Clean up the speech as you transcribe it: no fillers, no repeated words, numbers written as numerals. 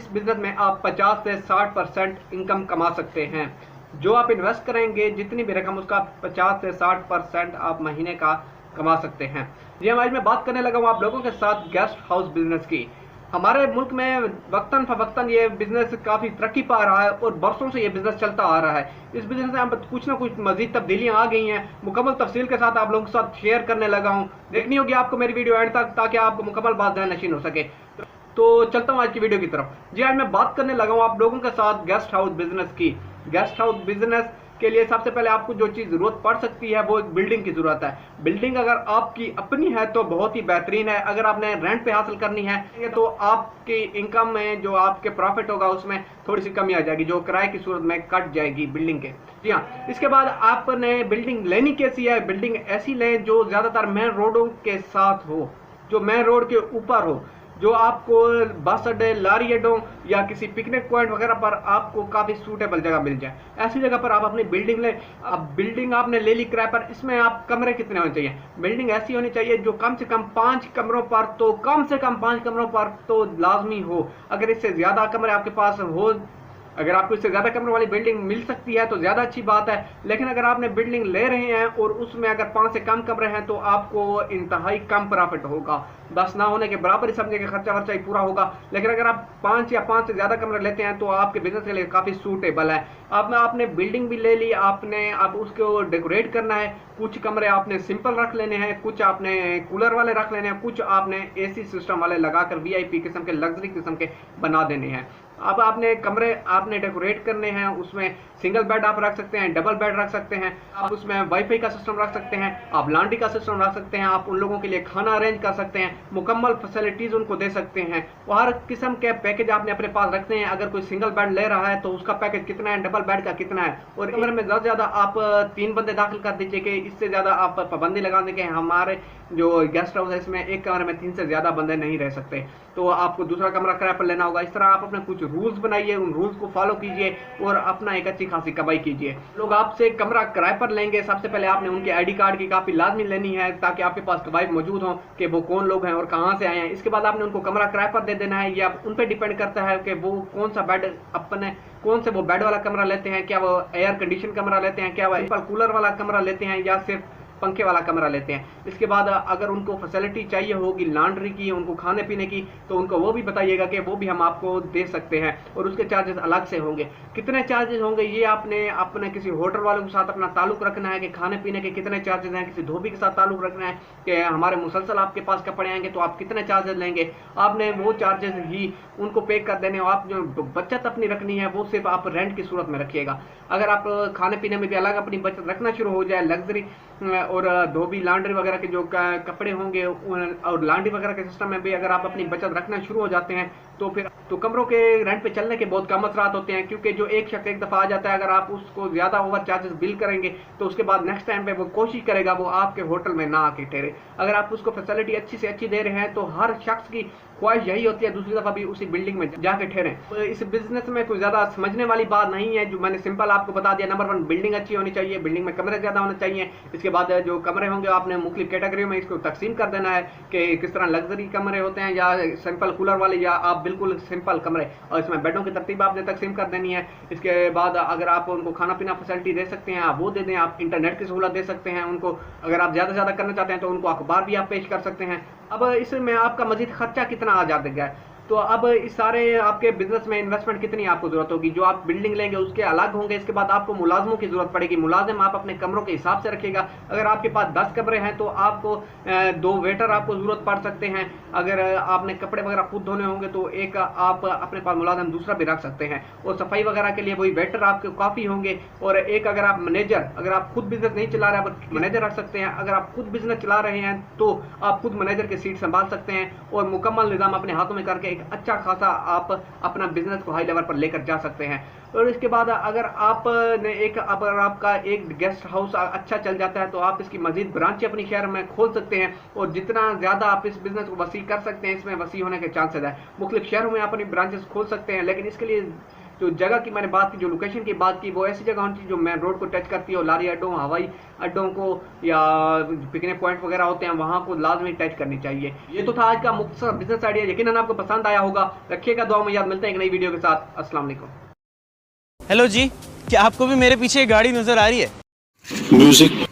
इस बिजनेस में आप 50 से 60% इनकम कमा सकते हैं। जो आप इन्वेस्ट करेंगे जितनी भी रकम, उसका 50 से 60% आप महीने का कमा सकते हैं। जी आज मैं बात करने लगा हूँ आप लोगों के साथ गेस्ट हाउस बिजनेस की। हमारे मुल्क में वक्तन फवक्तन ये बिजनेस काफ़ी तरक्की पा रहा है और बरसों से ये बिजनेस चलता आ रहा है। इस बिजनेस में अब कुछ ना कुछ मजीद तब्दीलियां आ गई हैं। मुकम्मल तफसील के साथ आप लोगों के साथ शेयर करने लगा हूँ। देखनी होगी आपको मेरी वीडियो एंड तक, ताकि आपको मुकम्मल बात नशीन हो सके। तो चलता हूँ आज की वीडियो की तरफ। जी आज मैं बात करने लगा हूँ आप लोगों के साथ गेस्ट हाउस बिजनेस की। गेस्ट हाउस बिजनेस के लिए सबसे पहले आपको जो चीज़ ज़रूरत पड़ सकती है वो एक बिल्डिंग की ज़रूरत है। बिल्डिंग अगर आपकी अपनी है तो बहुत ही बेहतरीन है। अगर आपने रेंट पे हासिल करनी है तो आपकी इनकम में जो आपके प्रॉफिट होगा उसमें थोड़ी सी कमी आ जाएगी, जो किराए की सूरत में कट जाएगी बिल्डिंग के। जी हाँ, इसके बाद आपने बिल्डिंग लेनी कैसी है? बिल्डिंग ऐसी लें जो ज़्यादातर मेन रोडों के साथ हो, जो मेन रोड के ऊपर हो, जो आपको बस अड्डे, लारी अड्डों या किसी पिकनिक पॉइंट वगैरह पर आपको काफ़ी सूटेबल जगह मिल जाए। ऐसी जगह पर आप अपनी बिल्डिंग लें। अब बिल्डिंग आपने ले ली किराए पर, इसमें आप कमरे कितने होने चाहिए? बिल्डिंग ऐसी होनी चाहिए जो कम से कम 5 कमरों पर तो कम से कम 5 कमरों पर तो लाजमी हो। अगर इससे ज़्यादा कमरे आपके पास हो, अगर आपको इससे ज़्यादा कमरों वाली बिल्डिंग मिल सकती है तो ज़्यादा अच्छी बात है। लेकिन अगर आपने बिल्डिंग ले रहे हैं और उसमें अगर 5 से कम कमरे हैं तो आपको इंतहाई कम प्रॉफिट होगा। बस ना होने के बराबर ही समझे कि खर्चा वर्चा ही पूरा होगा। लेकिन अगर आप 5 या 5 से ज़्यादा कमरे लेते हैं तो आपके बिजनेस के लिए काफ़ी सूटेबल है। अब आपने बिल्डिंग भी ले ली, आपने अब उसको डेकोरेट करना है। कुछ कमरे आपने सिंपल रख लेने हैं, कुछ आपने कूलर वाले रख लेने हैं, कुछ आपने एसी सिस्टम वाले लगाकर वीआईपी किस्म के, लग्जरी किस्म के बना देने हैं। अब आपने कमरे आपने डेकोरेट करने हैं, उसमें सिंगल बेड आप रख सकते हैं, डबल बेड रख सकते हैं, आप उसमें वाईफाई का सिस्टम रख सकते हैं, आप लॉन्ड्री का सिस्टम रख सकते हैं, आप उन लोगों के लिए खाना अरेंज कर सकते हैं, मुकम्मल फैसिलिटीज उनको दे सकते हैं। और हर किस्म के पैकेज आपने अपने पास रखते हैं। अगर कोई सिंगल बेड ले रहा है तो उसका पैकेज कितना है, डबल बेड का कितना है। और कमरे में ज़्यादा से ज़्यादा आप 3 बंदे दाखिल कर दीजिए कि इससे ज़्यादा आप पाबंदी लगा दें कि हमारे जो गेस्ट हाउस है इसमें एक कमरे में 3 से ज़्यादा बंदे नहीं रह सकते, तो आपको दूसरा कमरा किराए पर लेना होगा। इस तरह आप अपने कुछ रूल्स बनाइए, उन रूल्स को फॉलो कीजिए और अपना एक अच्छी खासी कमाई कीजिए। लोग आपसे कमरा किराए पर लेंगे, सबसे पहले आपने उनके आईडी कार्ड की कापी लाजमी लेनी है ताकि आपके पास गवाही मौजूद हो कि वो कौन लोग हैं और कहाँ से आए हैं। इसके बाद आपने उनको कमरा किराए पर दे देना है। ये उन पर डिपेंड करता है कि वो कौन सा बेड अपने कौन से वो बेड वाला कमरा लेते हैं, क्या वो एयर कंडीशन कमरा लेते हैं, क्या वो सिंपल कूलर वाला कमरा लेते हैं या सिर्फ पंखे वाला कमरा लेते हैं। इसके बाद अगर उनको फैसिलिटी चाहिए होगी लॉन्ड्री की, उनको खाने पीने की, तो उनको वो भी बताइएगा कि वो भी हम आपको दे सकते हैं और उसके चार्जेस अलग से होंगे। कितने चार्जेस होंगे ये आपने अपने किसी होटल वालों के साथ अपना ताल्लुक रखना है कि खाने पीने के कितने चार्जेस हैं। किसी धोबी के साथ ताल्लुक रखना है कि हमारे मुसलसल आपके पास कपड़े आएंगे तो आप कितने चार्जेस लेंगे। आपने वो चार्जेस ही उनको पे कर देने। आप जो बचत अपनी रखनी है वो सिर्फ आप रेंट की सूरत में रखिएगा। अगर आप खाने पीने में भी अलग अपनी बचत रखना शुरू हो जाए, लग्जरी और धोबी लॉन्ड्री वगैरह के जो कपड़े होंगे और लॉन्ड्री वगैरह के सिस्टम में भी अगर आप अपनी बचत रखना शुरू हो जाते हैं तो फिर तो कमरों के रेंट पे चलने के बहुत कम असरात होते हैं। क्योंकि जो एक शख्स एक दफ़ा आ जाता है, अगर आप उसको ज़्यादा ओवर चार्जेस बिल करेंगे तो उसके बाद नेक्स्ट टाइम पे वो कोशिश करेगा वो आपके होटल में ना आके ठहरे। अगर आप उसको फैसिलिटी अच्छी से अच्छी दे रहे हैं तो हर शख्स की ख्वाहिश यही होती है दूसरी दफ़ा भी उसी बिल्डिंग में जाके ठहरें। तो इस बिजनेस में कोई ज़्यादा समझने वाली बात नहीं है, जो मैंने सिंपल आपको बता दिया। नंबर 1, बिल्डिंग अच्छी होनी चाहिए, बिल्डिंग में कमरे ज़्यादा होने चाहिए। इसके बाद जो कमरे होंगे आपने मुख्तलिफ कैटेगरी में इसको तकसीम कर देना है कि किस तरह लग्जरी कमरे होते हैं या सिंपल कूलर वाले या आप बिल्कुल सिंपल कमरे, और इसमें बेडों की तरतीब आपने तकसीम कर देनी है। इसके बाद अगर आप उनको खाना पीना फैसिलिटी दे सकते हैं आप वो दे दें। आप इंटरनेट की सहूलत दे सकते हैं उनको। अगर आप ज़्यादा से ज़्यादा करना चाहते हैं तो उनको अखबार भी आप पेश कर सकते हैं। अब इसमें आपका मजीद खर्चा कितना आ जाएगा, तो अब इस सारे आपके बिजनेस में इन्वेस्टमेंट कितनी आपको जरूरत होगी। जो आप बिल्डिंग लेंगे उसके अलग होंगे। इसके बाद आपको मुलाजमों की जरूरत पड़ेगी। मुलाजिम आप अपने कमरों के हिसाब से रखिएगा। अगर आपके पास 10 कमरे हैं तो आपको 2 वेटर आपको जरूरत पड़ सकते हैं। अगर आपने कपड़े वगैरह खुद धोने होंगे तो एक आप अपने पास मुलाजिम दूसरा भी रख सकते हैं। और सफाई वगैरह के लिए वही वेटर आपके काफ़ी होंगे। और एक अगर आप मैनेजर, अगर आप खुद बिजनेस नहीं चला रहे हैं मैनेजर रख सकते हैं। अगर आप खुद बिजनेस चला रहे हैं तो आप खुद मैनेजर की सीट संभाल सकते हैं और मुकम्मल निज़ाम अपने हाथों में करके एक अच्छा खासा आप अपना बिजनेस को हाई लेवल पर लेकर जा सकते हैं। और इसके बाद अगर आपका एक गेस्ट हाउस अच्छा चल जाता है तो आप इसकी मजीद ब्रांच अपनी शहर में खोल सकते हैं। और जितना ज़्यादा आप इस बिजनेस को वसी कर सकते हैं, इसमें वसी होने के चांसेस है। मुख्तलिफ शहरों में आप अपनी ब्रांचेस खोल सकते हैं। लेकिन इसके लिए जो जगह की मैंने बात की, जो लोकेशन की बात की, वो ऐसी जगह होनी चाहिए जो मेन रोड को टच करती है और लारी अड्डों, हवाई अड्डों को या पिकनिक पॉइंट वगैरह होते हैं वहां को लाजमी टच करनी चाहिए। ये तो था आज का मुख्तसर बिजनेस आइडिया, यकीनन आपको पसंद आया होगा। रखिएगा दुआ में याद, मिलते हैं एक नई वीडियो के साथ। अस्सलाम वालेकुम। हेलो जी, क्या आपको भी मेरे पीछे एक गाड़ी नजर आ रही है? म्यूजिक